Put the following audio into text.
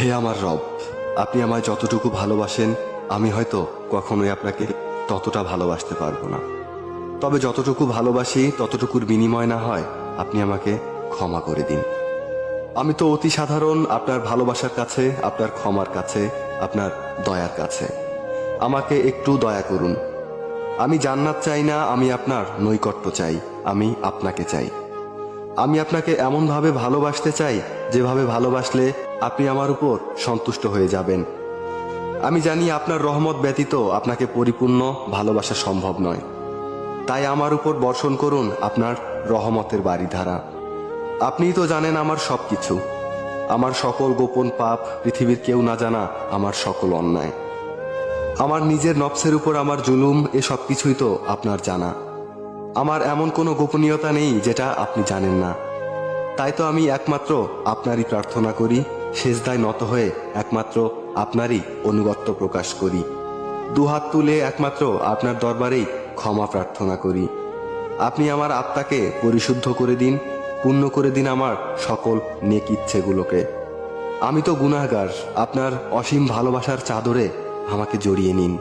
হে আমার রব, আপনি আমায় যতটুকু ভালোবাসেন আমি হয়তো কখনোই আপনাকে ততটা ভালোবাসতে পারবো না। তবে যতটুকু ভালোবাসি ততটুকুর বিনিময় না হয় আপনি আমাকে ক্ষমা করে দিন। আমি তো অতি সাধারণ আপনার ভালোবাসার কাছে, আপনার ক্ষমার কাছে, আপনার দয়ার কাছে। আমাকে একটু দয়া করুন। আমি জান্নাত চাই না, আমি আপনার নৈকট্য চাই, আমি আপনাকে চাই। আমি আপনাকে এমনভাবে ভালোবাসতে চাই যেভাবে ভালোবাসলে আপনি আমার উপর সন্তুষ্ট হয়ে যাবেন। আমি জানি আপনার রহমত ব্যতীত আপনাকে পরিপূর্ণ ভালোবাসা সম্ভব নয়। তাই আমার উপর বর্ষণ করুন আপনার রহমতের বারিধারা। আপনিই তো জানেন আমার সবকিছু, আমার সকল গোপন পাপ, পৃথিবীর কেউ না জানা আমার সকল অন্যায়, আমার নিজের নফসের উপর আমার জুলুম, এ সব কিছুই তো আপনার জানা। আমার এমন কোনো গোপনীয়তা নেই যেটা আপনি জানেন না। তাই তো আমি একমাত্র আপনারই প্রার্থনা করি, সেজদায় নত হয়ে একমাত্র আপনারই অনুগত্য প্রকাশ করি, দুহাত তুলে একমাত্র আপনার দরবারেই ক্ষমা প্রার্থনা করি। আপনি আমার আত্মাকে পরিশুদ্ধ করে দিন, পূর্ণ করে দিন আমার সকল নেক ইচ্ছেগুলোকে। আমি তো গুনাহগার, আপনার অসীম ভালোবাসার চাদরে আমাকে জড়িয়ে নিন।